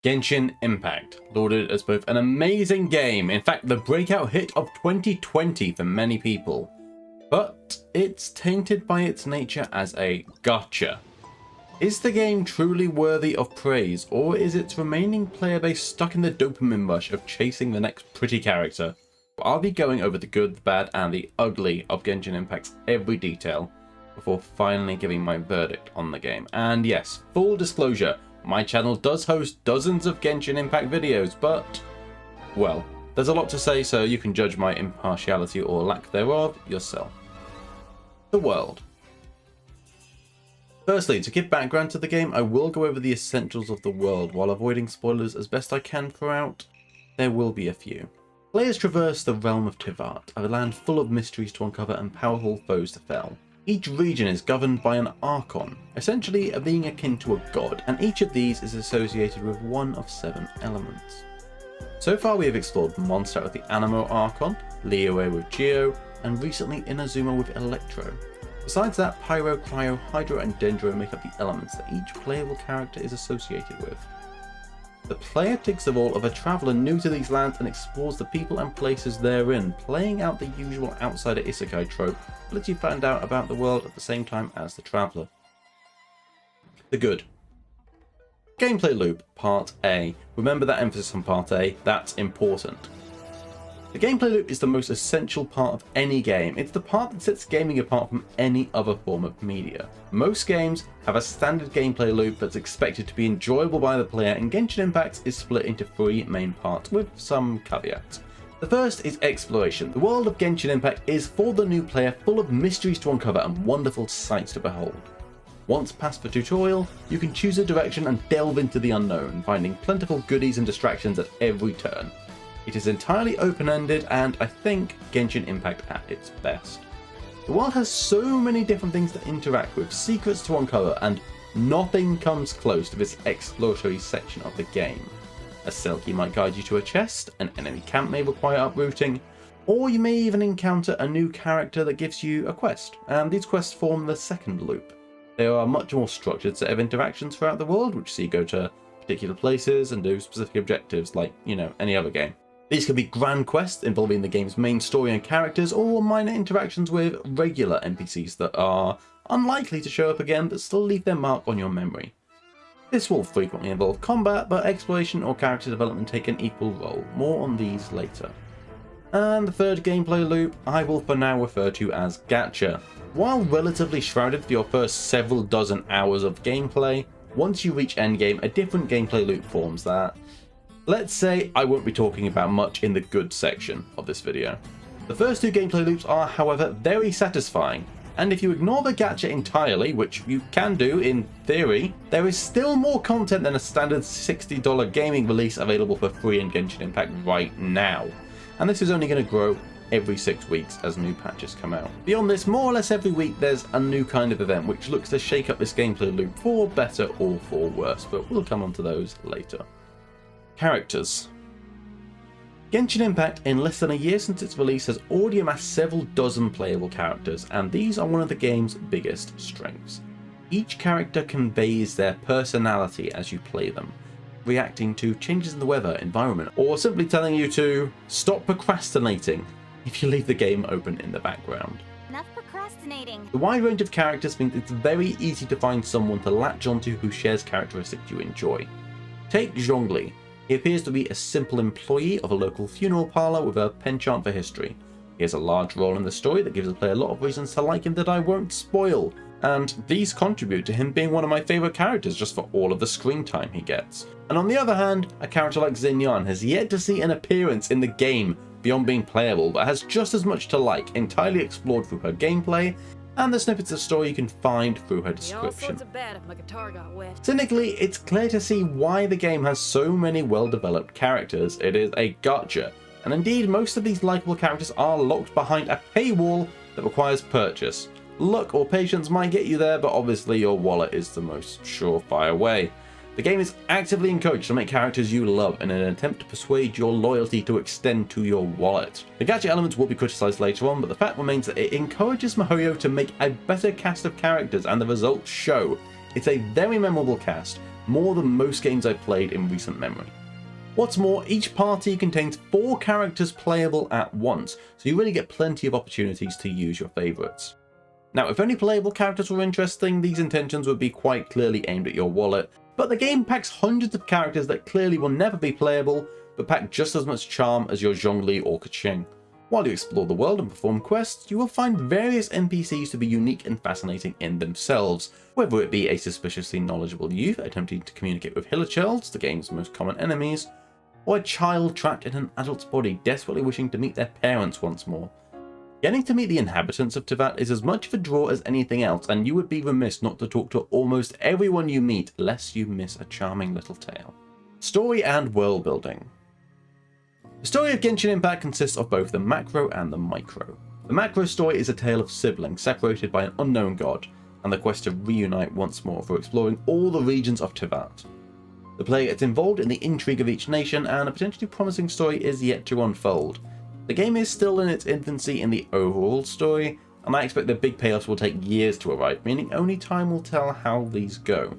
Genshin Impact, lauded as both an amazing game, in fact the breakout hit of 2020 for many people, but it's tainted by its nature as a gacha. Is the game truly worthy of praise, or is its remaining player base stuck in the dopamine rush of chasing the next pretty character? I'll be going over the good, the bad and the ugly of Genshin Impact's every detail before finally giving my verdict on the game. And yes, full disclosure, my channel does host dozens of Genshin Impact videos, but, well, there's a lot to say, so you can judge my impartiality or lack thereof yourself. The world. Firstly, to give background to the game, I will go over the essentials of the world while avoiding spoilers as best I can throughout. There will be a few. Players traverse the realm of Teyvat, a land full of mysteries to uncover and powerful foes to fell. Each region is governed by an archon, essentially a being akin to a god, and each of these is associated with one of 7 elements. So far we have explored Mondstadt with the Animo Archon, Liyue with Geo, and recently Inazuma with Electro. Besides that, Pyro, Cryo, Hydro and Dendro make up the elements that each playable character is associated with. The player takes the role of a traveller new to these lands and explores the people and places therein, playing out the usual outsider isekai trope, that lets you find out about the world at the same time as the traveller. The good. Gameplay loop, Part A. Remember that emphasis on Part A, that's important. The gameplay loop is the most essential part of any game. It's the part that sets gaming apart from any other form of media. Most games have a standard gameplay loop that's expected to be enjoyable by the player, and Genshin Impact is split into 3 main parts with some caveats. The first is exploration. The world of Genshin Impact is for the new player, full of mysteries to uncover and wonderful sights to behold. Once past the tutorial, you can choose a direction and delve into the unknown, finding plentiful goodies and distractions at every turn. It is entirely open-ended and I think Genshin Impact at its best. The world has so many different things to interact with, secrets to uncover, and nothing comes close to this exploratory section of the game. A Selkie might guide you to a chest, an enemy camp may require uprooting, or you may even encounter a new character that gives you a quest, and these quests form the second loop. There are a much more structured set of interactions throughout the world, which see you go to particular places and do specific objectives like, any other game. These can be grand quests involving the game's main story and characters, or minor interactions with regular NPCs that are unlikely to show up again but still leave their mark on your memory. This will frequently involve combat, but exploration or character development take an equal role. More on these later. And the third gameplay loop I will for now refer to as Gacha. While relatively shrouded for your first several dozen hours of gameplay, once you reach Endgame, a different gameplay loop forms that, let's say, I won't be talking about much in the good section of this video. The first 2 gameplay loops are, however, very satisfying, and if you ignore the gacha entirely, which you can do in theory, there is still more content than a standard $60 gaming release available for free in Genshin Impact right now, and this is only going to grow every 6 weeks as new patches come out. Beyond this, more or less every week there's a new kind of event which looks to shake up this gameplay loop for better or for worse, but we'll come on to those later. Characters. Genshin Impact, in less than a year since its release, has already amassed several dozen playable characters, and these are one of the game's biggest strengths. Each character conveys their personality as you play them, reacting to changes in the weather, environment, or simply telling you to stop procrastinating if you leave the game open in the background. Enough procrastinating. The wide range of characters means it's very easy to find someone to latch onto who shares characteristics you enjoy. Take Zhongli. He appears to be a simple employee of a local funeral parlor with a penchant for history. He has a large role in the story that gives the player a lot of reasons to like him that I won't spoil, and these contribute to him being one of my favourite characters just for all of the screen time he gets. And on the other hand, a character like Xinyan has yet to see an appearance in the game beyond being playable, but has just as much to like, entirely explored through her gameplay, and the snippets of story you can find through her description. Cynically, it's clear to see why the game has so many well-developed characters. It is a gacha, and indeed most of these likeable characters are locked behind a paywall that requires purchase. Luck or patience might get you there, but obviously your wallet is the most surefire way. The game is actively encouraged to make characters you love in an attempt to persuade your loyalty to extend to your wallet. The gacha elements will be criticised later on, but the fact remains that it encourages miHoYo to make a better cast of characters, and the results show. It's a very memorable cast, more than most games I've played in recent memory. What's more, each party contains 4 characters playable at once, so you really get plenty of opportunities to use your favourites. Now, if only playable characters were interesting, these intentions would be quite clearly aimed at your wallet, but the game packs hundreds of characters that clearly will never be playable, but pack just as much charm as your Zhongli or Keqing. While you explore the world and perform quests, you will find various NPCs to be unique and fascinating in themselves, whether it be a suspiciously knowledgeable youth attempting to communicate with hillachurls, the game's most common enemies, or a child trapped in an adult's body desperately wishing to meet their parents once more. Getting to meet the inhabitants of Teyvat is as much of a draw as anything else, and you would be remiss not to talk to almost everyone you meet lest you miss a charming little tale. Story and world building. The story of Genshin Impact consists of both the macro and the micro. The macro story is a tale of siblings separated by an unknown god, and the quest to reunite once more for exploring all the regions of Teyvat. The player gets involved in the intrigue of each nation, and a potentially promising story is yet to unfold. The game is still in its infancy in the overall story, and I expect the big payoffs will take years to arrive, meaning only time will tell how these go.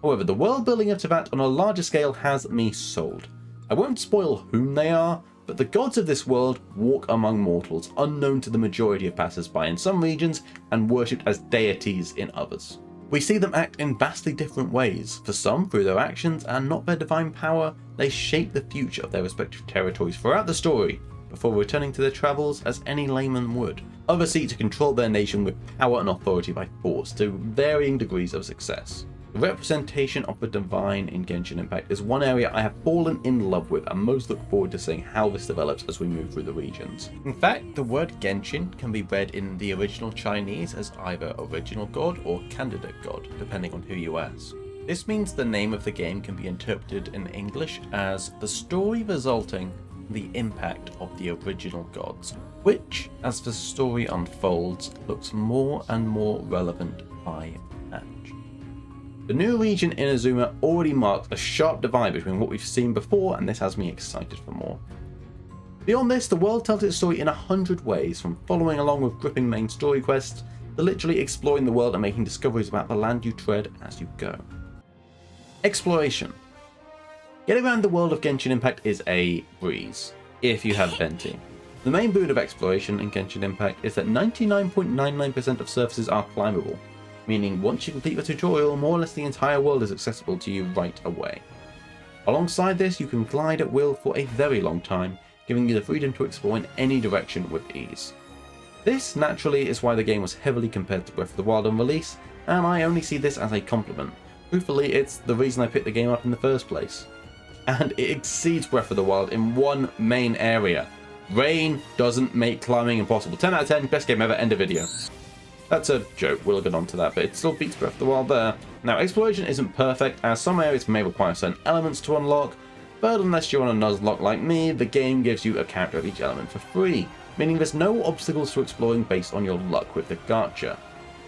However, the world building of Teyvat on a larger scale has me sold. I won't spoil whom they are, but the gods of this world walk among mortals, unknown to the majority of passers-by in some regions and worshipped as deities in others. We see them act in vastly different ways. For some, through their actions and not their divine power, they shape the future of their respective territories throughout the story, before returning to their travels as any layman would. Others seek to control their nation with power and authority by force, to varying degrees of success. The representation of the divine in Genshin Impact is one area I have fallen in love with, and most look forward to seeing how this develops as we move through the regions. In fact, the word Genshin can be read in the original Chinese as either original god or candidate god, depending on who you ask. This means the name of the game can be interpreted in English as the story resulting from the impact of the original gods, which, as the story unfolds, looks more and more relevant by patch. The new region Inazuma already marks a sharp divide between what we've seen before, and this has me excited for more. Beyond this, the world tells its story in 100 ways, from following along with gripping main story quests, to literally exploring the world and making discoveries about the land you tread as you go. Exploration. Getting around the world of Genshin Impact is a breeze, if you have Venti. The main boon of exploration in Genshin Impact is that 99.99% of surfaces are climbable, meaning once you complete the tutorial, more or less the entire world is accessible to you right away. Alongside this, you can glide at will for a very long time, giving you the freedom to explore in any direction with ease. This, naturally, is why the game was heavily compared to Breath of the Wild on release, and I only see this as a compliment. Truthfully, it's the reason I picked the game up in the first place. And it exceeds Breath of the Wild in one main area. Rain doesn't make climbing impossible. 10 out of 10, best game ever, end of video. That's a joke, we'll get on to that, but it still beats Breath of the Wild there. Now, exploration isn't perfect, as some areas may require certain elements to unlock, but unless you're on a Nuzlocke like me, the game gives you a character of each element for free, meaning there's no obstacles to exploring based on your luck with the Gacha.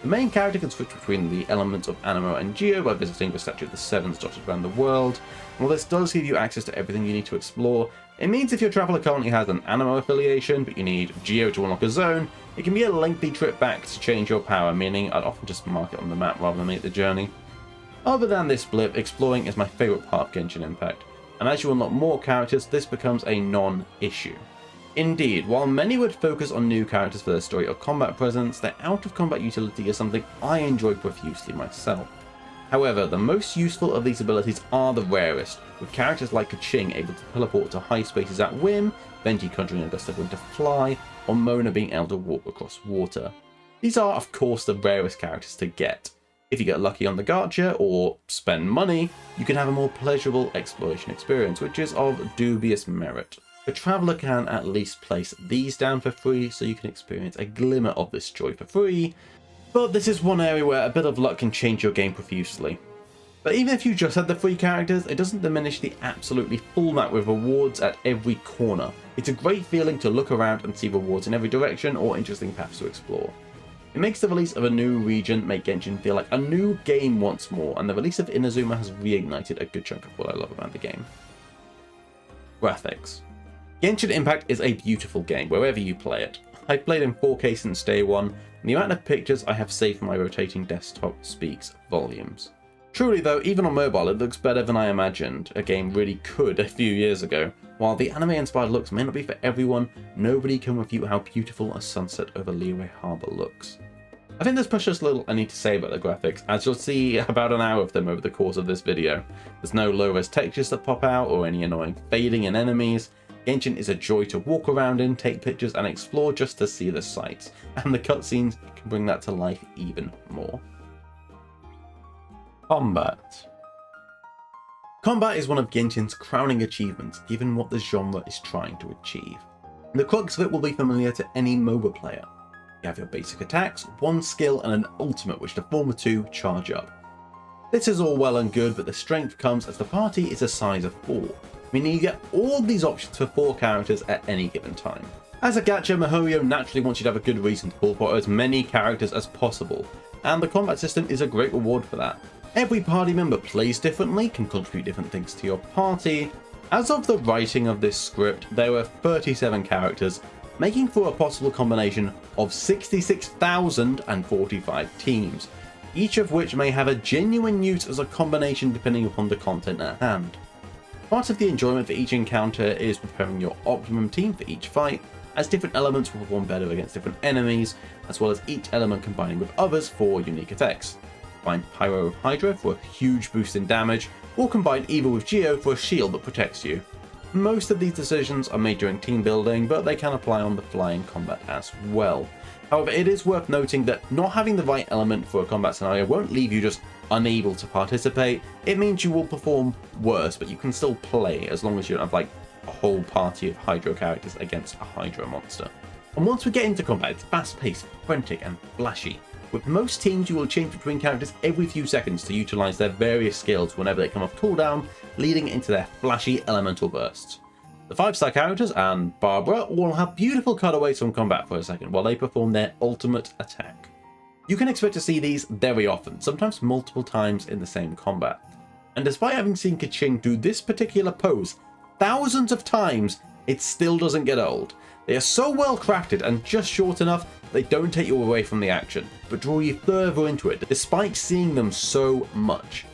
The main character can switch between the elements of Anemo and Geo by visiting the Statue of the Sevens dotted around the world. While this does give you access to everything you need to explore, it means if your traveller currently has an Anemo affiliation, but you need Geo to unlock a zone, it can be a lengthy trip back to change your power, meaning I'd often just mark it on the map rather than make the journey. Other than this blip, exploring is my favourite part of Genshin Impact, and as you unlock more characters, this becomes a non-issue. Indeed, while many would focus on new characters for their story or combat presence, their out-of-combat utility is something I enjoy profusely myself. However, the most useful of these abilities are the rarest, with characters like Keqing able to teleport to high spaces at whim, Venti conjuring a gust of wind to fly, or Mona being able to walk across water. These are, of course, the rarest characters to get. If you get lucky on the Gacha, or spend money, you can have a more pleasurable exploration experience, which is of dubious merit. The traveller can at least place these down for free, so you can experience a glimmer of this joy for free, but this is one area where a bit of luck can change your game profusely. But even if you just had the free characters, it doesn't diminish the absolutely full map with rewards at every corner. It's a great feeling to look around and see rewards in every direction or interesting paths to explore. It makes the release of a new region make Genshin feel like a new game once more, and the release of Inazuma has reignited a good chunk of what I love about the game. Graphics. Genshin Impact is a beautiful game wherever you play it. I've played in 4K since day one, and the amount of pictures I have saved from my rotating desktop speaks volumes. Truly though, even on mobile it looks better than I imagined a game really could a few years ago. While the anime inspired looks may not be for everyone, nobody can refute how beautiful a sunset over Liyue Harbour looks. I think there's precious little I need to say about the graphics, as you'll see about an hour of them over the course of this video. There's no low-res textures that pop out or any annoying fading in enemies. Genshin is a joy to walk around in, take pictures and explore just to see the sights, and the cutscenes can bring that to life even more. Combat. Combat is one of Genshin's crowning achievements given what the genre is trying to achieve. The crux of it will be familiar to any MOBA player. You have your basic attacks, one skill and an ultimate which the former two charge up. This is all well and good, but the strength comes as the party is a size of 4, meaning you get all these options for 4 characters at any given time. As a gacha, Mihoyo naturally wants you to have a good reason to pull for as many characters as possible, and the combat system is a great reward for that. Every party member plays differently, can contribute different things to your party. As of the writing of this script, there were 37 characters, making for a possible combination of 66,045 teams, each of which may have a genuine use as a combination depending upon the content at hand. Part of the enjoyment for each encounter is preparing your optimum team for each fight, as different elements will perform better against different enemies, as well as each element combining with others for unique effects. Combine Pyro with Hydra for a huge boost in damage, or combine Evil with Geo for a shield that protects you. Most of these decisions are made during team building, but they can apply on the fly in combat as well. However, it is worth noting that not having the right element for a combat scenario won't leave you just unable to participate. It means you will perform worse, but you can still play as long as you don't have like a whole party of Hydro characters against a Hydro monster. And once we get into combat, it's fast-paced, frantic and flashy. With most teams, you will change between characters every few seconds to utilise their various skills whenever they come off cooldown, leading into their flashy elemental bursts. The 5-star characters and Barbara all have beautiful cutaways from combat for a second while they perform their ultimate attack. You can expect to see these very often, sometimes multiple times in the same combat. And despite having seen Keqing do this particular pose thousands of times, it still doesn't get old. They are so well crafted and just short enough they don't take you away from the action, but draw you further into it despite seeing them so much.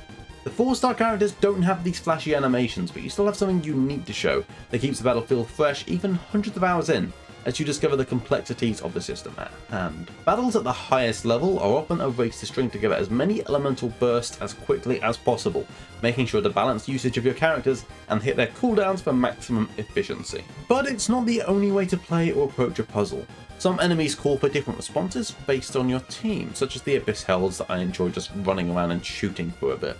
The 4-star characters don't have these flashy animations, but you still have something unique to show that keeps the battlefield fresh even hundreds of hours in, as you discover the complexities of the system at hand. Battles at the highest level are often a race to string together as many elemental bursts as quickly as possible, making sure to balance usage of your characters and hit their cooldowns for maximum efficiency. But it's not the only way to play or approach a puzzle. Some enemies call for different responses based on your team, such as the Abyss Hells that I enjoy just running around and shooting for a bit.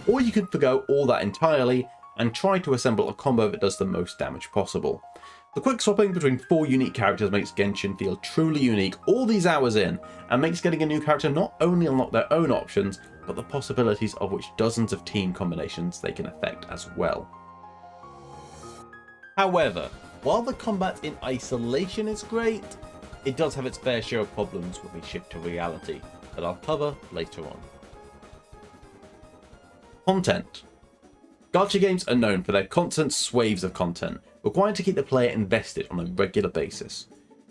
Or you could forgo all that entirely and try to assemble a combo that does the most damage possible. The quick swapping between 4 unique characters makes Genshin feel truly unique all these hours in, and makes getting a new character not only unlock their own options, but the possibilities of which dozens of team combinations they can affect as well. However, while the combat in isolation is great, it does have its fair share of problems with a shift to reality, that I'll cover later on. Content. Gacha games are known for their constant swaves of content, required to keep the player invested on a regular basis.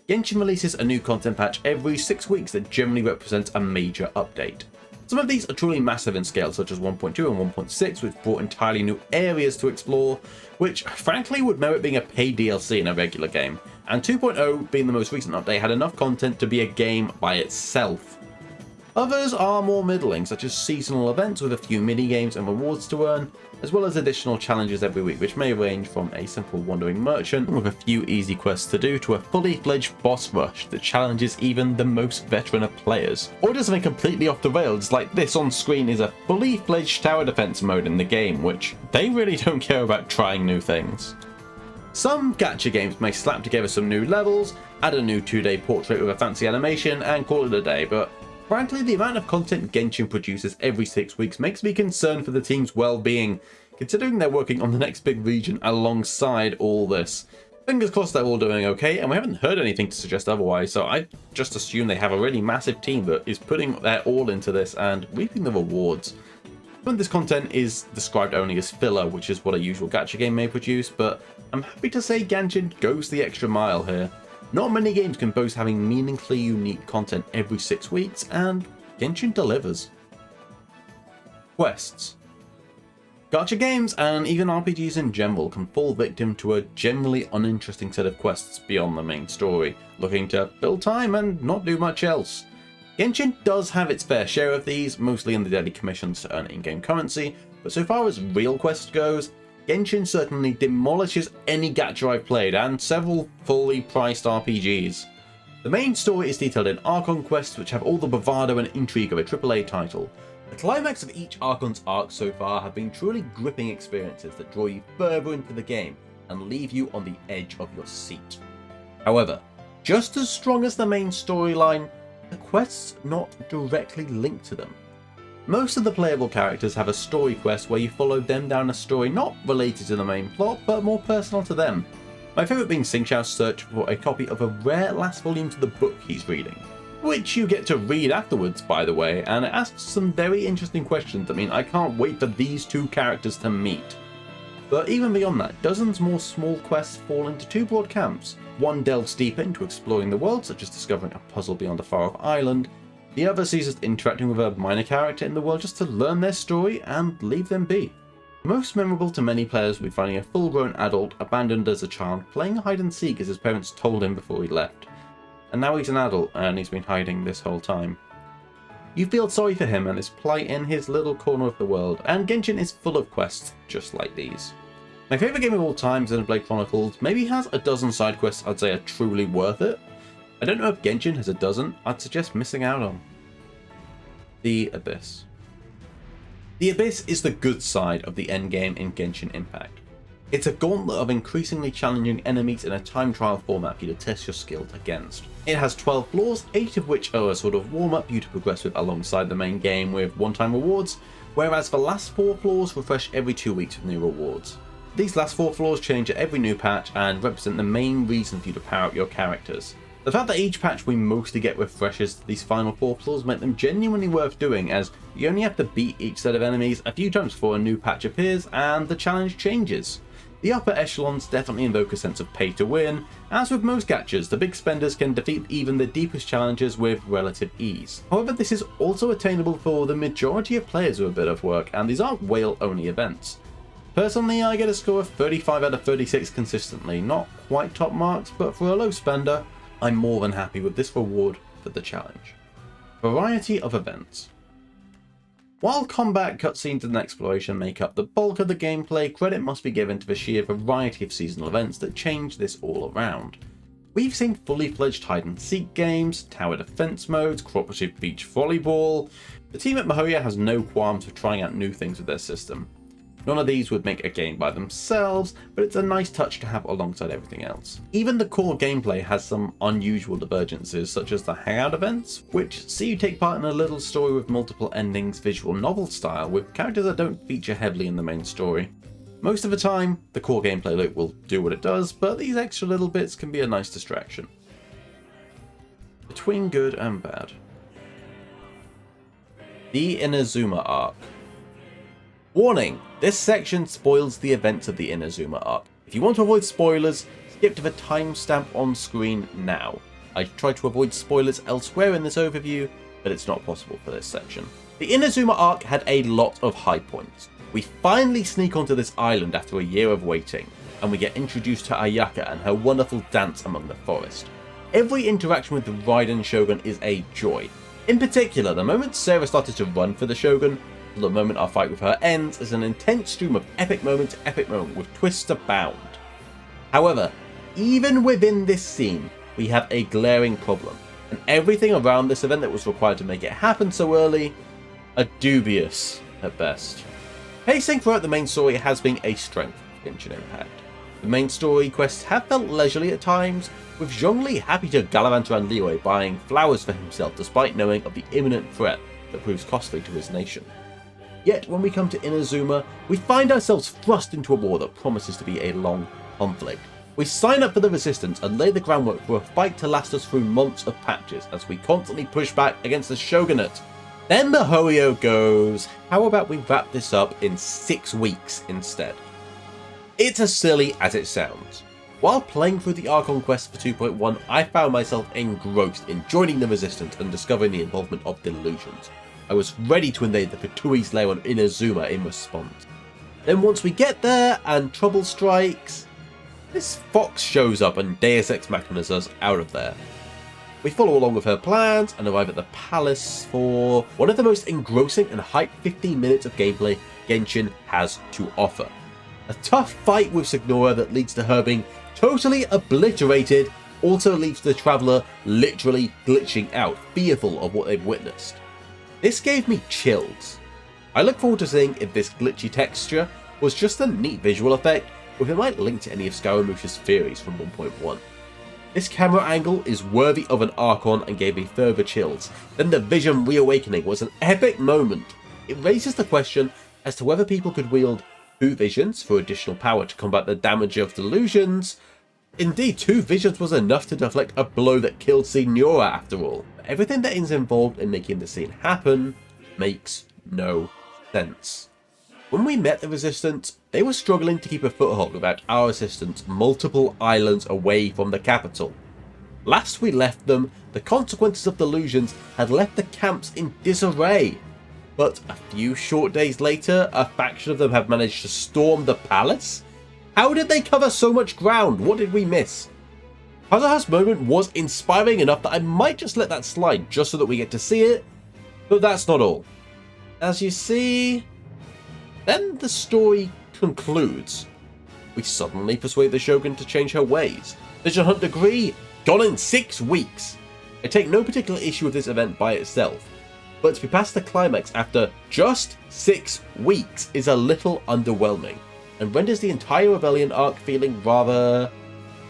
Genshin releases a new content patch every 6 weeks that generally represents a major update. Some of these are truly massive in scale, such as 1.2 and 1.6, which brought entirely new areas to explore, which frankly would merit being a paid DLC in a regular game, and 2.0, being the most recent update, had enough content to be a game by itself. Others are more middling, such as seasonal events with a few mini-games and rewards to earn, as well as additional challenges every week, which may range from a simple wandering merchant with a few easy quests to do to a fully fledged boss rush that challenges even the most veteran of players. Or does something completely off the rails, like this on screen is a fully fledged tower defense mode in the game, which they really don't care about trying new things. Some gacha games may slap together some new levels, add a new 2-day portrait with a fancy animation, and call it a day, but frankly, the amount of content Genshin produces every 6 weeks makes me concerned for the team's well-being, considering they're working on the next big region alongside all this. Fingers crossed they're all doing okay, and we haven't heard anything to suggest otherwise, so I just assume they have a really massive team that is putting their all into this and reaping the rewards. Some of this content is described only as filler, which is what a usual gacha game may produce, but I'm happy to say Genshin goes the extra mile here. Not many games can boast having meaningfully unique content every 6 weeks, and Genshin delivers. Quests. Gacha games, and even RPGs in general, can fall victim to a generally uninteresting set of quests beyond the main story, looking to fill time and not do much else. Genshin does have its fair share of these, mostly in the daily commissions to earn in-game currency, but so far as real quest goes, Genshin certainly demolishes any gacha I've played, and several fully priced RPGs. The main story is detailed in Archon quests, which have all the bravado and intrigue of a AAA title. The climax of each Archon's arc so far have been truly gripping experiences that draw you further into the game and leave you on the edge of your seat. However, just as strong as the main storyline, the quests not directly linked to them. Most of the playable characters have a story quest where you follow them down a story not related to the main plot, but more personal to them. My favourite being Xing Xiao's search for a copy of a rare last volume to the book he's reading, which you get to read afterwards, by the way, and it asks some very interesting questions that mean I can't wait for these two characters to meet. But even beyond that, dozens more small quests fall into two broad camps. One delves deeper into exploring the world, such as discovering a puzzle beyond a far-off island. The other sees us interacting with a minor character in the world just to learn their story and leave them be. Most memorable to many players will be finding a full-grown adult abandoned as a child playing hide and seek as his parents told him before he left. And now he's an adult and he's been hiding this whole time. You feel sorry for him and his plight in his little corner of the world, and Genshin is full of quests just like these. My favourite game of all time, Xenoblade Chronicles, maybe has a dozen side quests I'd say are truly worth it. I don't know if Genshin has a dozen. I'd suggest missing out on. The Abyss. The Abyss is the good side of the endgame in Genshin Impact. It's a gauntlet of increasingly challenging enemies in a time trial format for you to test your skills against. It has 12 floors, 8 of which are a sort of warm-up for you to progress with alongside the main game with one-time rewards, whereas the last 4 floors refresh every 2 weeks with new rewards. These last 4 floors change at every new patch and represent the main reason for you to power up your characters. The fact that each patch we mostly get refreshes to these final 4 floors make them genuinely worth doing, as you only have to beat each set of enemies a few times before a new patch appears and the challenge changes. The upper echelons definitely invoke a sense of pay to win. As with most gachas, the big spenders can defeat even the deepest challenges with relative ease. However, this is also attainable for the majority of players with a bit of work, and these aren't whale only events. Personally, I get a score of 35 out of 36 consistently, not quite top marks, but for a low spender, I'm more than happy with this reward for the challenge. Variety of events. While combat, cutscenes and exploration make up the bulk of the gameplay, credit must be given to the sheer variety of seasonal events that change this all around. We've seen fully fledged hide and seek games, tower defense modes, cooperative beach volleyball. The team at Mihoyo has no qualms for trying out new things with their system. None of these would make a game by themselves, but it's a nice touch to have alongside everything else. Even the core gameplay has some unusual divergences, such as the hangout events, which see you take part in a little story with multiple endings, visual novel style, with characters that don't feature heavily in the main story. Most of the time, the core gameplay loop will do what it does, but these extra little bits can be a nice distraction. Between good and bad. The Inazuma arc. Warning! This section spoils the events of the Inazuma arc. If you want to avoid spoilers, skip to the timestamp on screen now. I tried to avoid spoilers elsewhere in this overview, but it's not possible for this section. The Inazuma arc had a lot of high points. We finally sneak onto this island after a year of waiting, and we get introduced to Ayaka and her wonderful dance among the forest. Every interaction with the Raiden Shogun is a joy. In particular, the moment Sarah started to run for the Shogun, the moment our fight with her ends, is an intense stream of epic moment to epic moment with twists abound. However, even within this scene, we have a glaring problem, and everything around this event that was required to make it happen so early are dubious at best. Pacing throughout the main story has been a strength of Genshin Impact. The main story quests have felt leisurely at times, with Zhongli happy to gallivant around Liyue buying flowers for himself despite knowing of the imminent threat that proves costly to his nation. Yet when we come to Inazuma, we find ourselves thrust into a war that promises to be a long conflict. We sign up for the resistance and lay the groundwork for a fight to last us through months of patches as we constantly push back against the Shogunate. Then Mihoyo goes, how about we wrap this up in 6 weeks instead? It's as silly as it sounds. While playing through the Archon quest for 2.1, I found myself engrossed in joining the resistance and discovering the involvement of delusions. I was ready to invade the Fatui's lair on Inazuma in response. Then once we get there and trouble strikes, this fox shows up and Deus Ex Machinas us out of there. We follow along with her plans and arrive at the palace for one of the most engrossing and hype 15 minutes of gameplay Genshin has to offer. A tough fight with Signora that leads to her being totally obliterated also leaves the traveller literally glitching out, fearful of what they've witnessed. This gave me chills. I look forward to seeing if this glitchy texture was just a neat visual effect, or if it might link to any of Scaramouche's theories from 1.1. This camera angle is worthy of an Archon and gave me further chills. Then the vision reawakening was an epic moment. It raises the question as to whether people could wield 2 visions for additional power to combat the damage of delusions. Indeed, 2 visions was enough to deflect a blow that killed Signora after all. But everything that is involved in making the scene happen makes no sense. When we met the Resistance, they were struggling to keep a foothold without our assistance multiple islands away from the capital. Last we left them, the consequences of delusions had left the camps in disarray. But a few short days later, a faction of them have managed to storm the palace? How did they cover so much ground? What did we miss? Kazuha's moment was inspiring enough that I might just let that slide just so that we get to see it, but that's not all. As you see, then the story concludes. We suddenly persuade the Shogun to change her ways. Vision Hunt degree, gone in 6 weeks. I take no particular issue with this event by itself, but to be past the climax after just 6 weeks is a little underwhelming, and renders the entire Rebellion arc feeling rather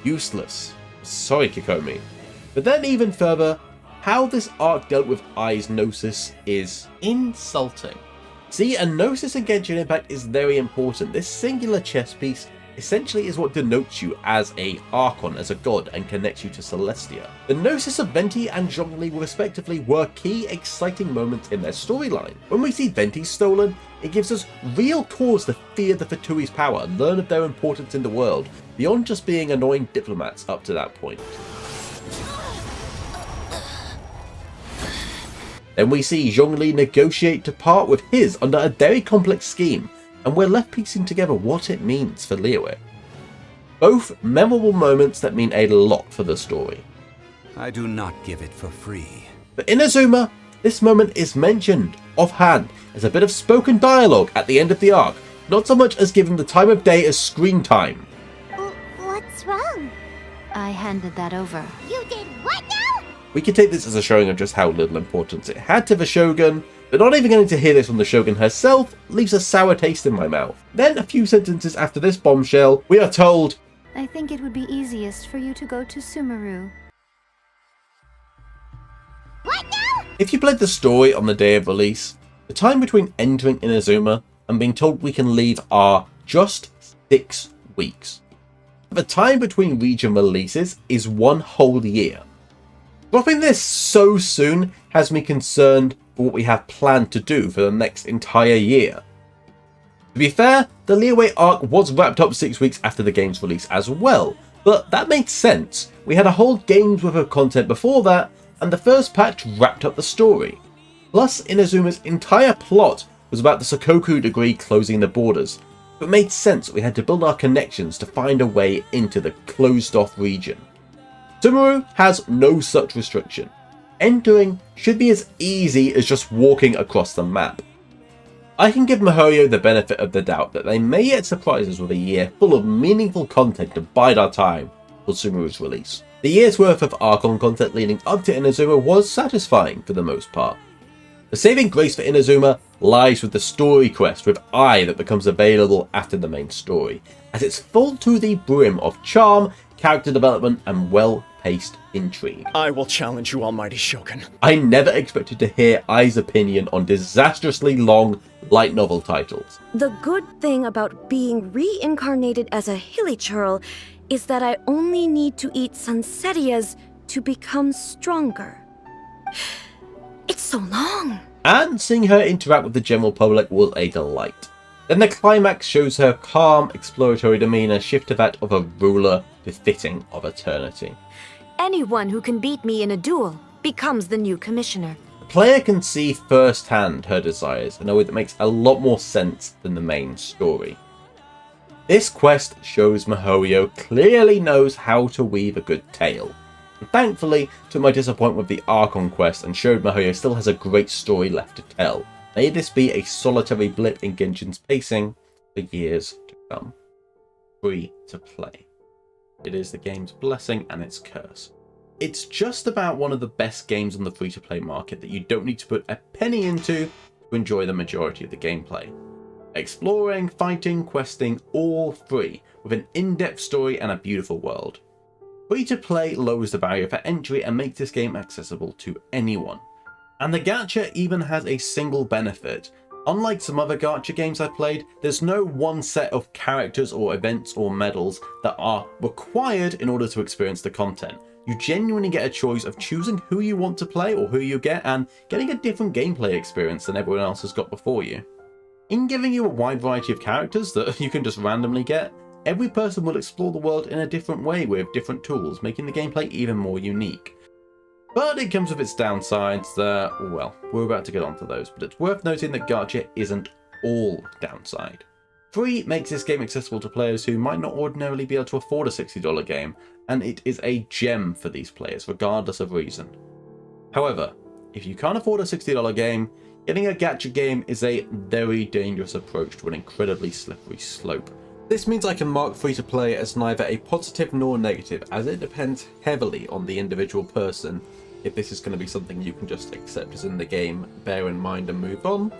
useless. Sorry, Kikomi. But then even further, how this arc dealt with Ai's Gnosis is insulting. See, a Gnosis in Genshin Impact is very important. This singular chess piece essentially is what denotes you as a Archon, as a god, and connects you to Celestia. The Gnosis of Venti and Zhongli respectively were key exciting moments in their storyline. When we see Venti stolen, it gives us real cause to fear the Fatui's power and learn of their importance in the world, beyond just being annoying diplomats up to that point. Then we see Zhongli negotiate to part with his under a very complex scheme, and we're left piecing together what it means for Liyue. Both memorable moments that mean a lot for the story. I do not give it for free. For Inazuma, this moment is mentioned offhand as a bit of spoken dialogue at the end of the arc, not so much as giving the time of day as screen time. What's wrong? I handed that over. You did what now? We can take this as a showing of just how little importance it had to the Shogun, but not even getting to hear this from the Shogun herself leaves a sour taste in my mouth. Then, a few sentences after this bombshell, we are told, I think it would be easiest for you to go to Sumeru. What now? If you played the story on the day of release, the time between entering Inazuma and being told we can leave are just 6 weeks. The time between region releases is 1 whole year. Dropping this so soon has me concerned for what we have planned to do for the next entire year. To be fair, the Liyue arc was wrapped up 6 weeks after the game's release as well, but that makes sense. We had a whole game's worth of content before that, and the first patch wrapped up the story. Plus, Inazuma's entire plot was about the Sokoku degree closing the borders, so it made sense that we had to build our connections to find a way into the closed-off region. Sumeru has no such restriction. Entering should be as easy as just walking across the map. I can give Mihoyo the benefit of the doubt that they may yet surprise us with a year full of meaningful content to bide our time for Sumeru's release. The year's worth of Archon content leading up to Inazuma was satisfying for the most part. The saving grace for Inazuma lies with the story quest with Ai that becomes available after the main story, as it's full to the brim of charm, character development, and well-paced intrigue. I will challenge you, Almighty Shogun. I never expected to hear Ai's opinion on disastrously long light novel titles. The good thing about being reincarnated as a hilichurl is that I only need to eat Sunsetias to become stronger. It's so long. And seeing her interact with the general public was a delight. Then the climax shows her calm, exploratory demeanour shift to that of a ruler befitting of eternity. Anyone who can beat me in a duel becomes the new commissioner. player can see firsthand her desires in a way that makes a lot more sense than the main story. This quest shows Mihoyo clearly knows how to weave a good tale, and thankfully took my disappointment with the Archon quest and showed Mihoyo still has a great story left to tell. May this be a solitary blip in Genshin's pacing for years to come. Free to play. It is the game's blessing and its curse. It's just about one of the best games on the free-to-play market that you don't need to put a penny into to enjoy the majority of the gameplay. Exploring, fighting, questing, all free, with an in-depth story and a beautiful world. Free-to-play lowers the barrier for entry and makes this game accessible to anyone. And the gacha even has a single benefit. Unlike some other gacha games I've played, there's no one set of characters or events or medals that are required in order to experience the content. You genuinely get a choice of choosing who you want to play or who you get, and getting a different gameplay experience than everyone else has got before you. In giving you a wide variety of characters that you can just randomly get, every person will explore the world in a different way with different tools, making the gameplay even more unique. But it comes with its downsides that, well, we're about to get onto those, but it's worth noting that gacha isn't all downside. Free makes this game accessible to players who might not ordinarily be able to afford a $60 game, and it is a gem for these players, regardless of reason. However, if you can't afford a $60 game, getting a gacha game is a very dangerous approach to an incredibly slippery slope. This means I can mark free to play as neither a positive nor negative, as it depends heavily on the individual person if this is going to be something you can just accept as in the game, bear in mind and move on,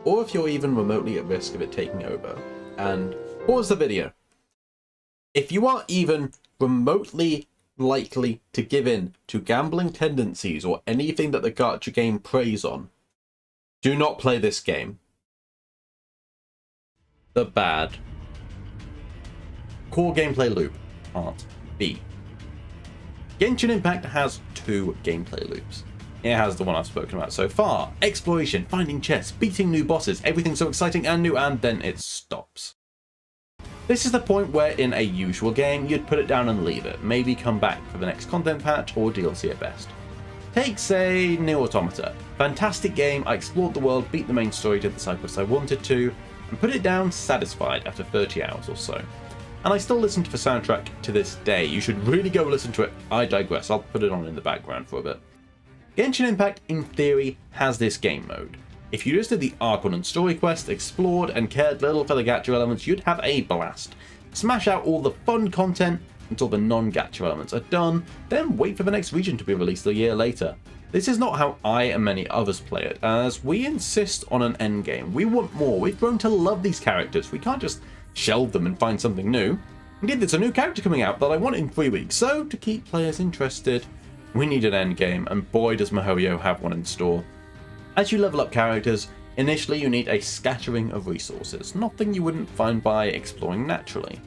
or if you're even remotely at risk of it taking over. And pause the video. If you are even remotely likely to give in to gambling tendencies or anything that the gacha game preys on, do not play this game. The bad. Core gameplay loop, Part B. Genshin Impact has two gameplay loops. It has the one I've spoken about so far, exploration, finding chests, beating new bosses, everything so exciting and new, and then it stops. This is the point where in a usual game you'd put it down and leave it, maybe come back for the next content patch or DLC at best. Take, say, Nier Automata. Fantastic game, I explored the world, beat the main story, did the side quests I wanted to, and put it down satisfied after 30 hours or so. And I still listen to the soundtrack to this day. You should really go listen to it. I digress, I'll put it on in the background for a bit. Genshin Impact, in theory, has this game mode. If you just did the Archon and story quest, explored, and cared little for the gacha elements, you'd have a blast. Smash out all the fun content until the non-gacha elements are done, then wait for the next region to be released a year later. This is not how I and many others play it, as we insist on an endgame. We want more. We've grown to love these characters. We can't just shelve them and find something new. Indeed, there's a new character coming out that I want in 3 weeks, so to keep players interested, we need an endgame, and boy does Mihoyo have one in store. As you level up characters, initially you need a scattering of resources, nothing you wouldn't find by exploring naturally.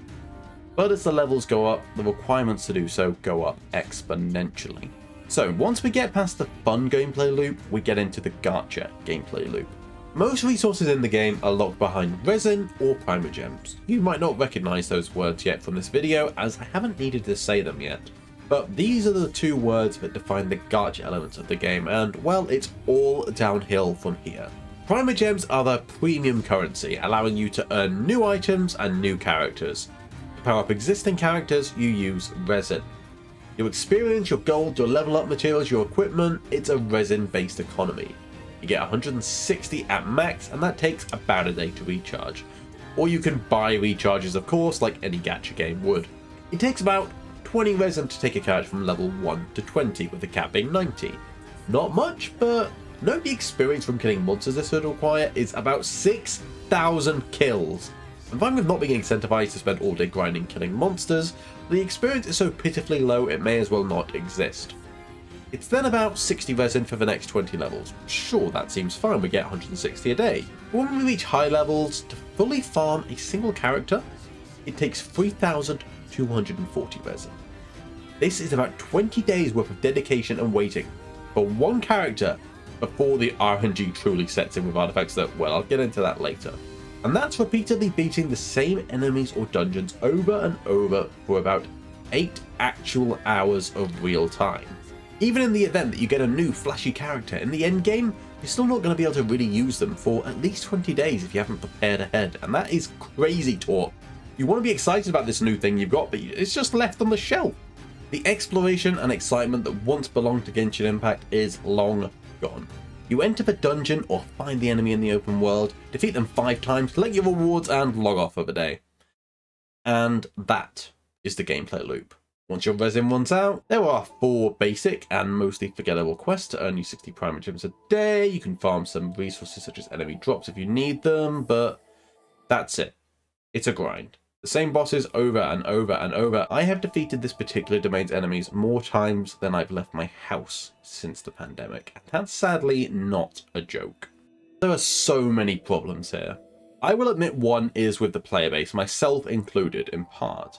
But as the levels go up, the requirements to do so go up exponentially. So once we get past the fun gameplay loop, we get into the gacha gameplay loop. Most resources in the game are locked behind resin or primogems. You might not recognise those words yet from this video, as I haven't needed to say them yet. But these are the two words that define the gacha elements of the game, and well, it's all downhill from here. Primogems are the premium currency, allowing you to earn new items and new characters. To power up existing characters, you use resin. Your experience, your gold, your level up materials, your equipment, it's a resin based economy. You get 160 at max, and that takes about a day to recharge. Or you can buy recharges, of course, like any gacha game would. It takes about 20 resin to take a character from level 1 to 20, with the cap being 90. Not much, but note the experience from killing monsters this would require is about 6,000 kills. And fine with not being incentivized to spend all day grinding killing monsters, the experience is so pitifully low it may as well not exist. It's then about 60 resin for the next 20 levels. Sure, that seems fine, we get 160 a day. But when we reach high levels, to fully farm a single character, it takes 3,240 resin. This is about 20 days worth of dedication and waiting for one character before the RNG truly sets in with artifacts that, well, I'll get into that later. And that's repeatedly beating the same enemies or dungeons over and over for about 8 actual hours of real time. Even in the event that you get a new flashy character in the endgame, you're still not going to be able to really use them for at least 20 days if you haven't prepared ahead, and that is crazy talk. You want to be excited about this new thing you've got, but it's just left on the shelf. The exploration and excitement that once belonged to Genshin Impact is long gone. You enter the dungeon or find the enemy in the open world, defeat them 5 times, collect your rewards, and log off for the day. And that is the gameplay loop. Once your resin runs out, there are 4 basic and mostly forgettable quests to earn you 60 prime gems a day. You can farm some resources such as enemy drops if you need them, but that's it. It's a grind. The same bosses over and over and over. I have defeated this particular domain's enemies more times than I've left my house since the pandemic, and that's sadly not a joke. There are so many problems here. I will admit one is with the player base, myself included in part.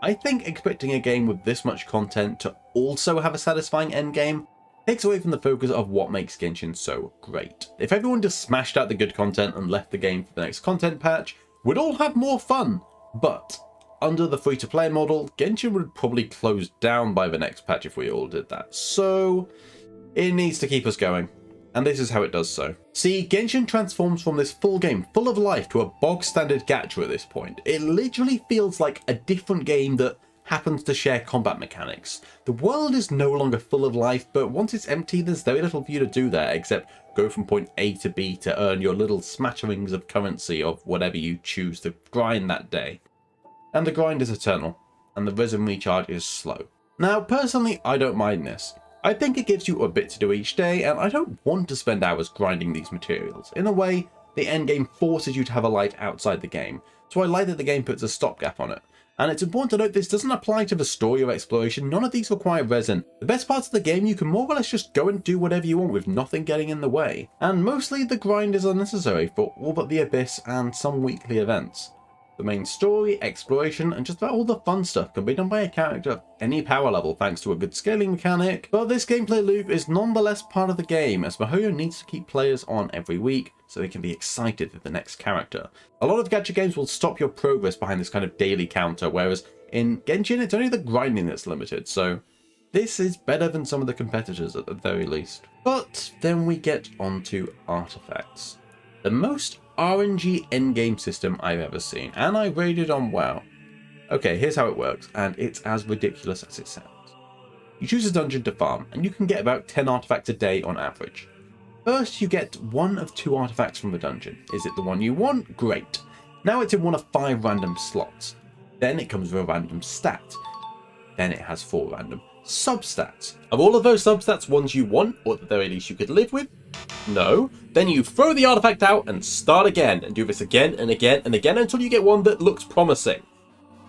I think expecting a game with this much content to also have a satisfying endgame takes away from the focus of what makes Genshin so great. If everyone just smashed out the good content and left the game for the next content patch, we'd all have more fun. But under the free-to-play model, Genshin would probably close down by the next patch if we all did that. So it needs to keep us going. And this is how it does so. See, Genshin transforms from this full game full of life to a bog standard gacha at this point. It literally feels like a different game that happens to share combat mechanics. The world is no longer full of life, but once it's empty, there's very little for you to do there except go from point A to B to earn your little smatterings of currency of whatever you choose to grind that day. And the grind is eternal, and the resin recharge is slow. Now, personally, I don't mind this. I think it gives you a bit to do each day, and I don't want to spend hours grinding these materials. In a way, the endgame forces you to have a life outside the game, so I like that the game puts a stopgap on it. And it's important to note this doesn't apply to the story or exploration, none of these require resin. The best parts of the game you can more or less just go and do whatever you want with nothing getting in the way. And mostly the grind is unnecessary for all but the Abyss and some weekly events. The main story, exploration, and just about all the fun stuff can be done by a character of any power level thanks to a good scaling mechanic, but this gameplay loop is nonetheless part of the game as miHoYo needs to keep players on every week so they can be excited for the next character. A lot of gacha games will stop your progress behind this kind of daily counter, whereas in Genshin it's only the grinding that's limited, so this is better than some of the competitors at the very least. But then we get onto artifacts. The most RNG endgame system I've ever seen, and I rated on WoW. Okay, here's how it works, and it's as ridiculous as it sounds. You choose a dungeon to farm, and you can get about 10 artifacts a day on average. First, you get 1 of 2 artifacts from the dungeon. Is it the one you want? Great. Now it's in one of 5 random slots. Then it comes with a random stat. Then it has 4 random substats. Are all of those substats ones you want, or at the very least you could live with? No. Then you throw the artifact out and start again, and do this again and again and again until you get one that looks promising.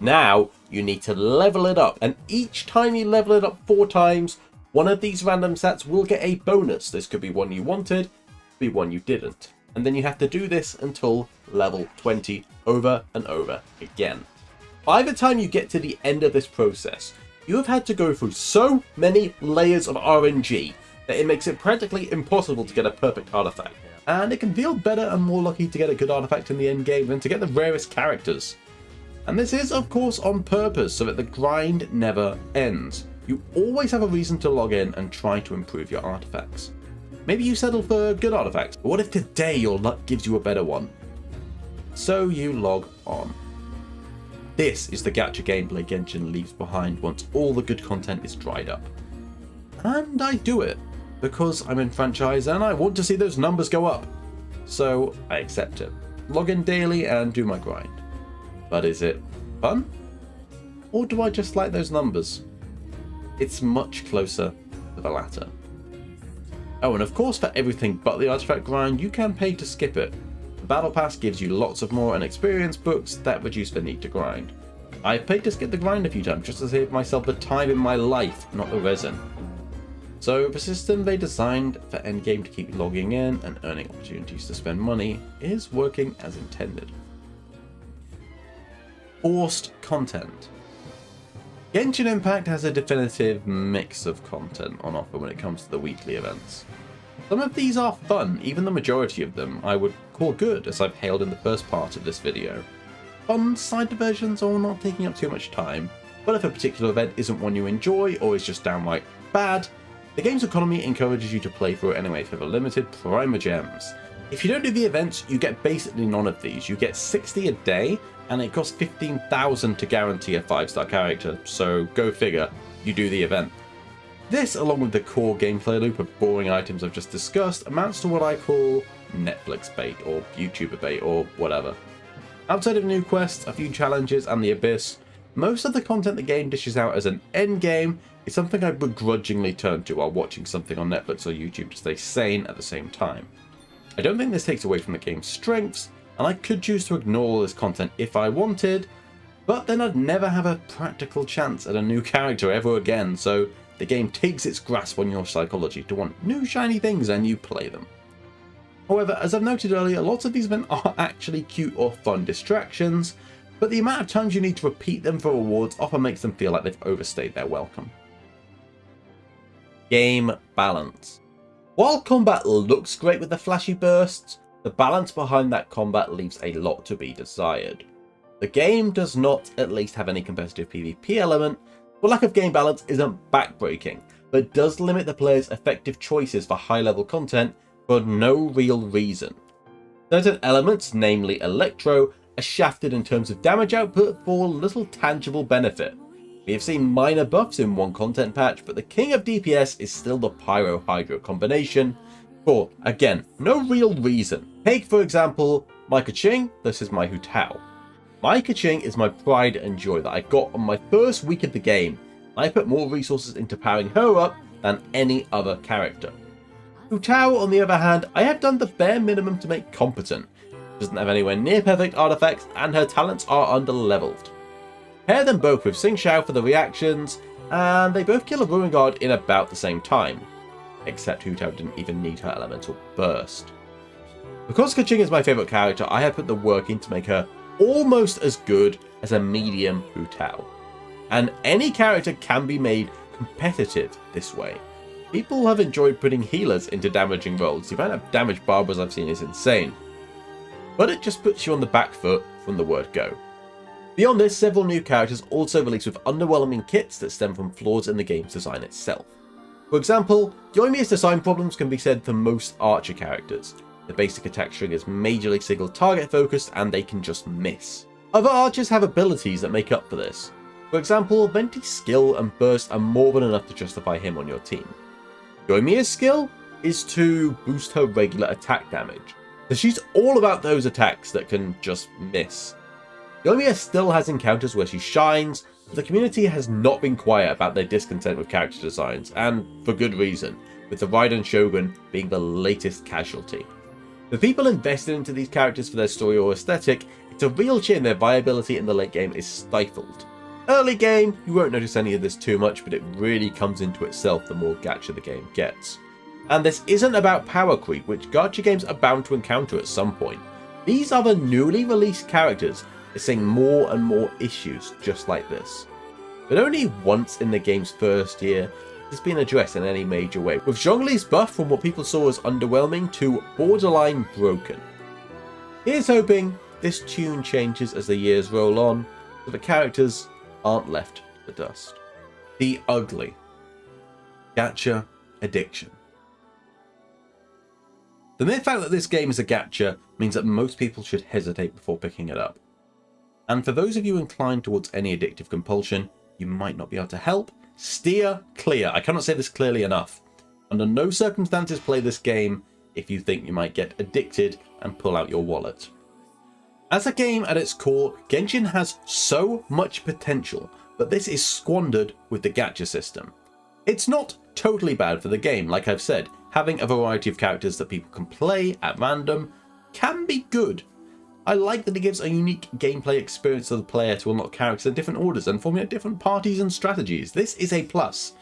Now you need to level it up, and each time you level it up 4 times, one of these random stats will get a bonus. This could be one you wanted, could be one you didn't. And then you have to do this until level 20 over and over again. By the time you get to the end of this process, you have had to go through so many layers of RNG that it makes it practically impossible to get a perfect artifact. And it can feel better and more lucky to get a good artifact in the end game than to get the rarest characters. And this is of course on purpose so that the grind never ends. You always have a reason to log in and try to improve your artifacts. Maybe you settle for good artifacts, but what if today your luck gives you a better one? So you log on. This is the gacha gameplay Genshin leaves behind once all the good content is dried up. And I do it, because I'm in franchise and I want to see those numbers go up. So I accept it. Log in daily and do my grind. But is it fun? Or do I just like those numbers? It's much closer to the latter. Oh, and of course for everything but the artifact grind, you can pay to skip it. The Battle Pass gives you lots of more and experience books that reduce the need to grind. I've paid to skip the grind a few times just to save myself the time in my life, not the resin. So the system they designed for Endgame to keep logging in and earning opportunities to spend money is working as intended. Forced content. Genshin Impact has a definitive mix of content on offer when it comes to the weekly events. Some of these are fun, even the majority of them I would call good, as I've hailed in the first part of this video. Fun side diversions are not taking up too much time, but if a particular event isn't one you enjoy or is just downright bad, The game's economy encourages you to play through it anyway for the limited primer gems. If you don't do the events, you get basically none of these. You get 60 a day, and it costs 15,000 to guarantee a 5-star character, so go figure, you do the event. This, along with the core gameplay loop of boring items I've just discussed, amounts to what I call Netflix bait, or YouTuber bait, or whatever. Outside of new quests, a few challenges, and the Abyss, most of the content the game dishes out as an endgame is something I begrudgingly turn to while watching something on Netflix or YouTube to stay sane at the same time. I don't think this takes away from the game's strengths, and I could choose to ignore all this content if I wanted, but then I'd never have a practical chance at a new character ever again, so the game takes its grasp on your psychology to want new shiny things and you play them. However, as I've noted earlier, lots of these events are actually cute or fun distractions, but the amount of times you need to repeat them for rewards often makes them feel like they've overstayed their welcome. Game balance. While combat looks great with the flashy bursts, the balance behind that combat leaves a lot to be desired. The game does not at least have any competitive PvP element, but lack of game balance isn't backbreaking, but does limit the player's effective choices for high-level content for no real reason. Certain elements, namely Electro, are shafted in terms of damage output for little tangible benefit. We have seen minor buffs in one content patch, but the king of DPS is still the Pyro-Hydro combination for, again, no real reason. Take, for example, my Keqing versus my Hu Tao. My Keqing is my pride and joy that I got on my first week of the game. I put more resources into powering her up than any other character. Hu Tao, on the other hand, I have done the bare minimum to make competent. She doesn't have anywhere near perfect artifacts, and her talents are underleveled. Pair them both with Xing Shao for the reactions, and they both kill a Ruin Guard in about the same time. Except Hu Tao didn't even need her elemental burst. Because Keqing is my favourite character, I have put the work in to make her almost as good as a medium Hu Tao. And any character can be made competitive this way. People have enjoyed putting healers into damaging roles. The amount of damage Barbaras I've seen is insane. But it just puts you on the back foot from the word go. Beyond this, several new characters also released with underwhelming kits that stem from flaws in the game's design itself. For example, Yoimiya's design problems can be said for most archer characters. The basic attack string is majorly single target focused and they can just miss. Other archers have abilities that make up for this. For example, Venti's skill and burst are more than enough to justify him on your team. Yoimiya's skill is to boost her regular attack damage, so she's all about those attacks that can just miss. Yoimiya still has encounters where she shines, but the community has not been quiet about their discontent with character designs, and for good reason, with the Raiden Shogun being the latest casualty. For people invested into these characters for their story or aesthetic, it's a real shame their viability in the late game is stifled. Early game, you won't notice any of this too much, but it really comes into itself the more gacha the game gets. And this isn't about power creep, which gacha games are bound to encounter at some point. These are the newly released characters seeing more and more issues just like this. But only once in the game's first year has been addressed in any major way, with Zhongli's buff from what people saw as underwhelming to borderline broken. Here's hoping this tune changes as the years roll on, so the characters aren't left to the dust. The ugly gacha addiction. The mere fact that this game is a gacha means that most people should hesitate before picking it up. And for those of you inclined towards any addictive compulsion, you might not be able to help. Steer clear. I cannot say this clearly enough. Under no circumstances play this game if you think you might get addicted and pull out your wallet. As a game at its core, Genshin has so much potential, but this is squandered with the gacha system. It's not totally bad for the game, like I've said. Having a variety of characters that people can play at random can be good. I like that it gives a unique gameplay experience to the player to unlock characters in different orders and formulate different parties and strategies. This is a plus.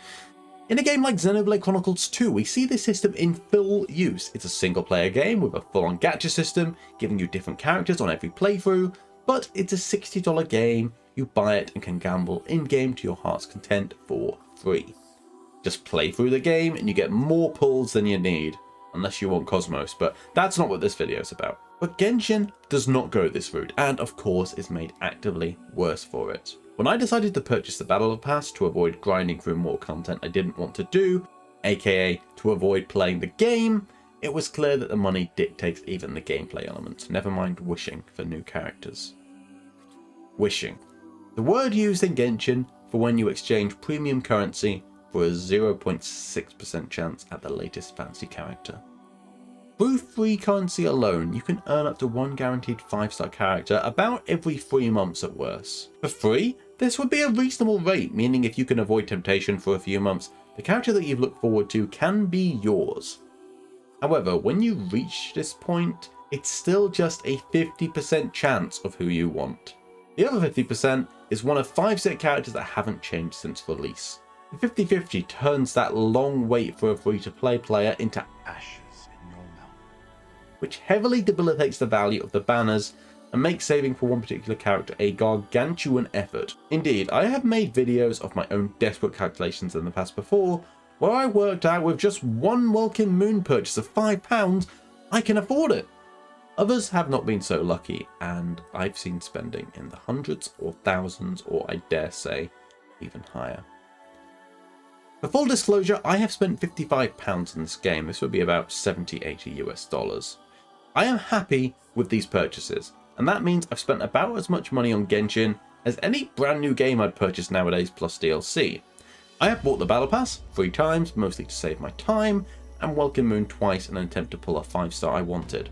In a game like Xenoblade Chronicles 2, we see this system in full use. It's a single player game with a full-on gacha system, giving you different characters on every playthrough, but it's a $60 game. You buy it and can gamble in-game to your heart's content for free. Just play through the game and you get more pulls than you need, unless you want Cosmos, but that's not what this video is about. But Genshin does not go this route, and of course is made actively worse for it. When I decided to purchase the Battle Pass to avoid grinding through more content I didn't want to do, aka to avoid playing the game, it was clear that the money dictates even the gameplay elements, never mind wishing for new characters. Wishing. The word used in Genshin for when you exchange premium currency for a 0.6% chance at the latest fancy character. Through free currency alone, you can earn up to one guaranteed 5-star character about every 3 months at worst. For free, this would be a reasonable rate, meaning if you can avoid temptation for a few months, the character that you've looked forward to can be yours. However, when you reach this point, it's still just a 50% chance of who you want. The other 50% is one of 5 set characters that haven't changed since release. The 50-50 turns that long wait for a free-to-play player into ashes in your mouth, which heavily debilitates the value of the banners and makes saving for one particular character a gargantuan effort. Indeed, I have made videos of my own desperate calculations in the past before, where I worked out with just one Welkin Moon purchase of £5, I can afford it. Others have not been so lucky, and I've seen spending in the hundreds or thousands, or I dare say, even higher. For full disclosure, I have spent £55 in this game. This would be about $70-80 US. I am happy with these purchases, and that means I've spent about as much money on Genshin as any brand new game I'd purchase nowadays plus DLC. I have bought the Battle Pass 3 times, mostly to save my time, and Welkin Moon twice in an attempt to pull a 5-star I wanted.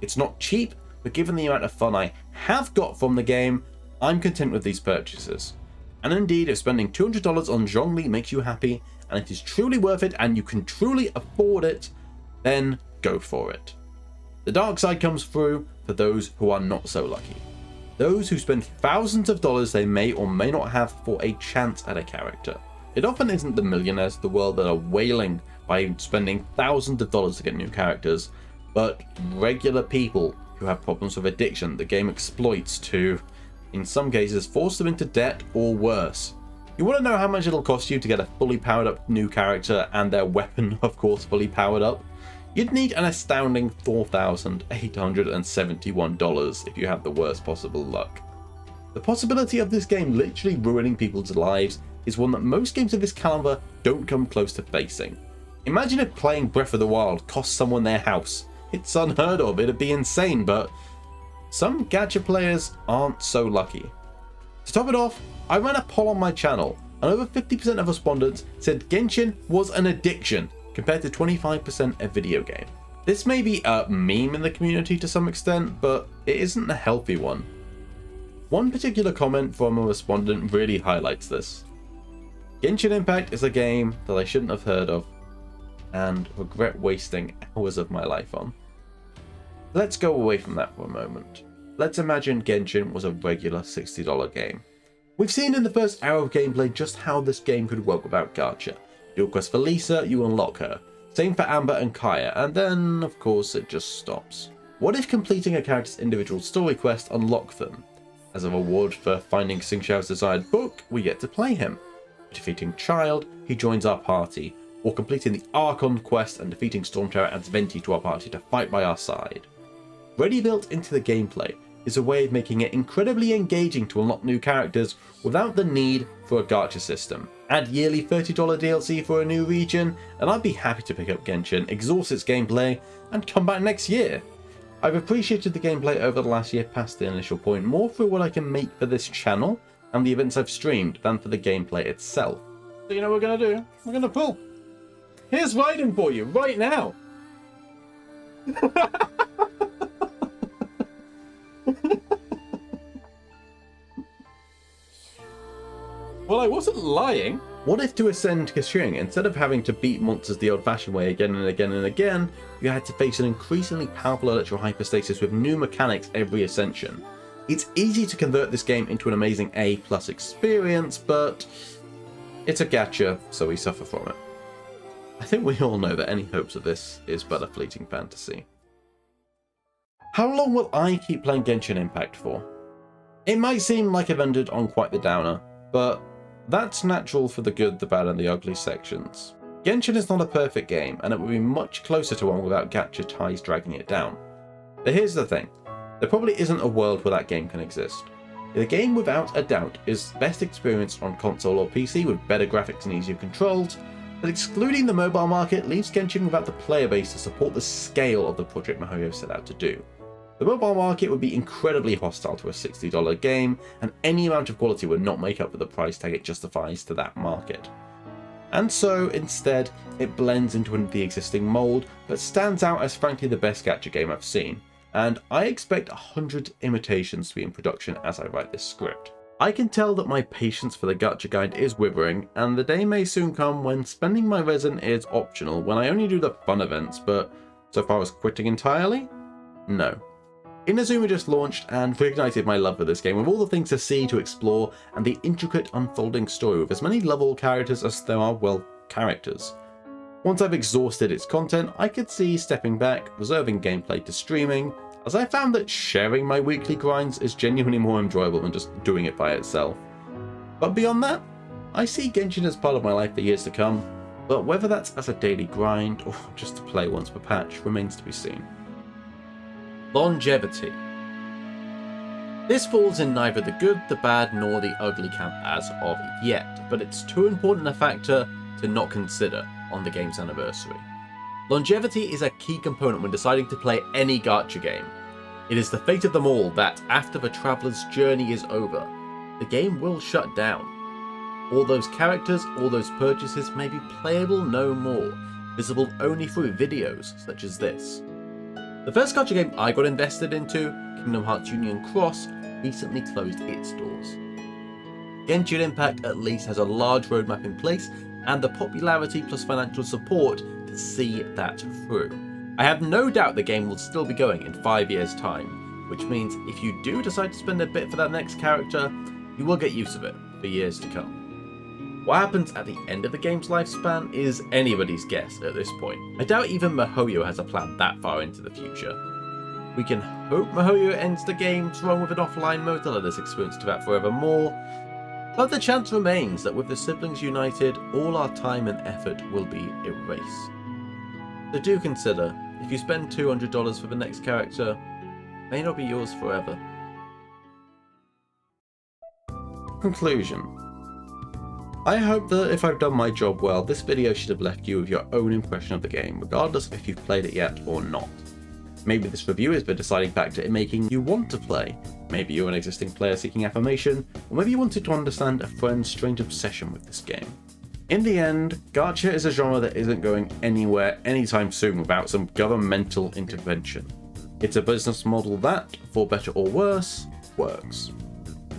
It's not cheap, but given the amount of fun I have got from the game, I'm content with these purchases. And indeed, if spending $200 on Zhongli makes you happy, and it is truly worth it, and you can truly afford it, then go for it. The dark side comes through for those who are not so lucky. Those who spend thousands of dollars they may or may not have for a chance at a character. It often isn't the millionaires of the world that are wailing by spending thousands of dollars to get new characters, but regular people who have problems with addiction the game exploits to, in some cases, force them into debt or worse. You want to know how much it'll cost you to get a fully powered up new character and their weapon, of course, fully powered up? You'd need an astounding $4,871 if you had the worst possible luck. The possibility of this game literally ruining people's lives is one that most games of this caliber don't come close to facing. Imagine if playing Breath of the Wild cost someone their house. It's unheard of, it'd be insane, but some gacha players aren't so lucky. To top it off, I ran a poll on my channel, and over 50% of respondents said Genshin was an addiction, compared to 25% a video game. This may be a meme in the community to some extent, but it isn't a healthy one. One particular comment from a respondent really highlights this. Genshin Impact is a game that I shouldn't have heard of, and regret wasting hours of my life on. Let's go away from that for a moment. Let's imagine Genshin was a regular $60 game. We've seen in the first hour of gameplay just how this game could work without Gacha. Do a quest for Lisa, you unlock her. Same for Amber and Kaya, and then, of course, it just stops. What if completing a character's individual story quest unlocked them? As a reward for finding Xing Xiao's desired book, we get to play him. Defeating Child, he joins our party, or completing the Archon quest and defeating Storm Terror adds Venti to our party to fight by our side. Ready built into the gameplay is a way of making it incredibly engaging to unlock new characters without the need for a gacha system. Add yearly $30 DLC for a new region, and I'd be happy to pick up Genshin, exhaust its gameplay, and come back next year. I've appreciated the gameplay over the last year past the initial point more for what I can make for this channel and the events I've streamed than for the gameplay itself. So you know what we're going to do? We're going to pull. Here's Raiden for you, right now! Well, I wasn't lying. What if to ascend Kashing, instead of having to beat monsters the old-fashioned way again and again and again, you had to face an increasingly powerful electro hyperstasis with new mechanics every ascension? It's easy to convert this game into an amazing A+ experience, but it's a gacha, so we suffer from it. I think we all know that any hopes of this is but a fleeting fantasy. How long will I keep playing Genshin Impact for? It might seem like I've ended on quite the downer, but that's natural for the good, the bad, and the ugly sections. Genshin is not a perfect game, and it would be much closer to one without gacha ties dragging it down. But here's the thing, there probably isn't a world where that game can exist. The game, without a doubt, is best experienced on console or PC with better graphics and easier controls, But excluding the mobile market leaves Genshin without the player base to support the scale of the project miHoYo set out to do. The mobile market would be incredibly hostile to a $60 game, and any amount of quality would not make up for the price tag it justifies to that market. And so, instead, it blends into the existing mold, but stands out as frankly the best gacha game I've seen, and I expect 100 imitations to be in production as I write this script. I can tell that my patience for the gacha guide is withering, and the day may soon come when spending my resin is optional when I only do the fun events, but so far as quitting entirely? No. Inazuma just launched and reignited my love for this game with all the things to see, to explore, and the intricate unfolding story with as many lovable characters as there are, well, characters. Once I've exhausted its content, I could see stepping back, reserving gameplay to streaming, as I found that sharing my weekly grinds is genuinely more enjoyable than just doing it by itself. But beyond that, I see Genshin as part of my life for years to come, but whether that's as a daily grind or just to play once per patch remains to be seen. Longevity. This falls in neither the good, the bad, nor the ugly camp as of yet, but it's too important a factor to not consider on the game's anniversary. Longevity is a key component when deciding to play any gacha game. It is the fate of them all that, after the traveller's journey is over, the game will shut down. All those characters, all those purchases may be playable no more, visible only through videos such as this. The first gacha game I got invested into, Kingdom Hearts Union Cross, recently closed its doors. Genshin Impact at least has a large roadmap in place and the popularity plus financial support to see that through. I have no doubt the game will still be going in 5 years' time, which means if you do decide to spend a bit for that next character, you will get use of it for years to come. What happens at the end of the game's lifespan is anybody's guess at this point. I doubt even miHoYo has a plan that far into the future. We can hope miHoYo ends the game's run with an offline mode to let us experience Teyvat forevermore, but the chance remains that with the siblings united, all our time and effort will be erased. So do consider, if you spend $200 for the next character, it may not be yours forever. Conclusion. I hope that if I've done my job well, this video should have left you with your own impression of the game, regardless of if you've played it yet or not. Maybe this review is the deciding factor in making you want to play. Maybe you're an existing player seeking affirmation, or maybe you wanted to understand a friend's strange obsession with this game. In the end, gacha is a genre that isn't going anywhere anytime soon without some governmental intervention. It's a business model that, for better or worse, works.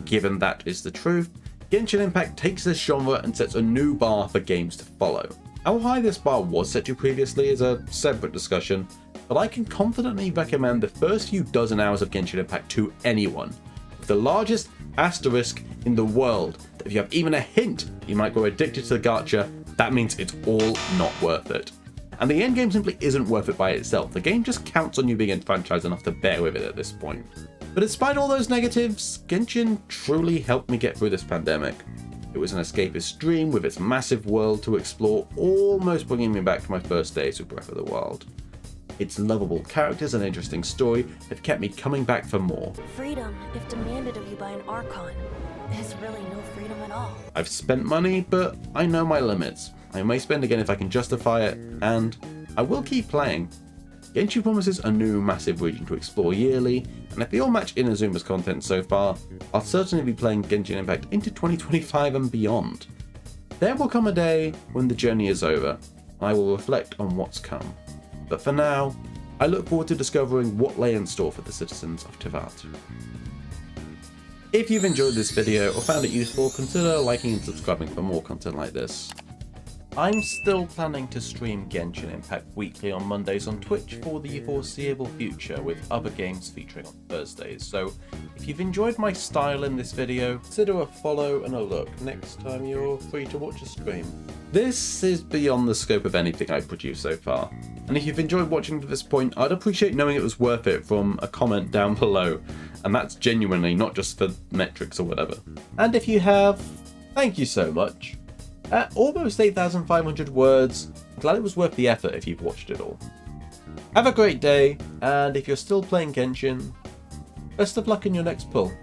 Given that is the truth, Genshin Impact takes this genre and sets a new bar for games to follow. How high this bar was set to previously is a separate discussion, but I can confidently recommend the first few dozen hours of Genshin Impact to anyone, with the largest asterisk in the world that if you have even a hint that you might grow addicted to the gacha, that means it's all not worth it. And the endgame simply isn't worth it by itself, the game just counts on you being enfranchised enough to bear with it at this point. But despite all those negatives, Genshin truly helped me get through this pandemic. It was an escapist dream with its massive world to explore, almost bringing me back to my first days with Breath of the Wild. Its lovable characters and interesting story have kept me coming back for more. Freedom, if demanded of you by an Archon, is really no freedom at all. I've spent money, but I know my limits. I may spend again if I can justify it, and I will keep playing. Genshin promises a new massive region to explore yearly, and if they all match Inazuma's content so far, I'll certainly be playing Genshin Impact into 2025 and beyond. There will come a day when the journey is over, and I will reflect on what's come. But for now, I look forward to discovering what lay in store for the citizens of Teyvat. If you've enjoyed this video or found it useful, consider liking and subscribing for more content like this. I'm still planning to stream Genshin Impact weekly on Mondays on Twitch for the foreseeable future, with other games featuring on Thursdays, so if you've enjoyed my style in this video, consider a follow and a look next time you're free to watch a stream. This is beyond the scope of anything I've produced so far, and if you've enjoyed watching to this point, I'd appreciate knowing it was worth it from a comment down below, and that's genuinely not just for metrics or whatever. And if you have, thank you so much. At almost 8,500 words, I'm glad it was worth the effort if you've watched it all. Have a great day, and if you're still playing Genshin, best of luck in your next pull.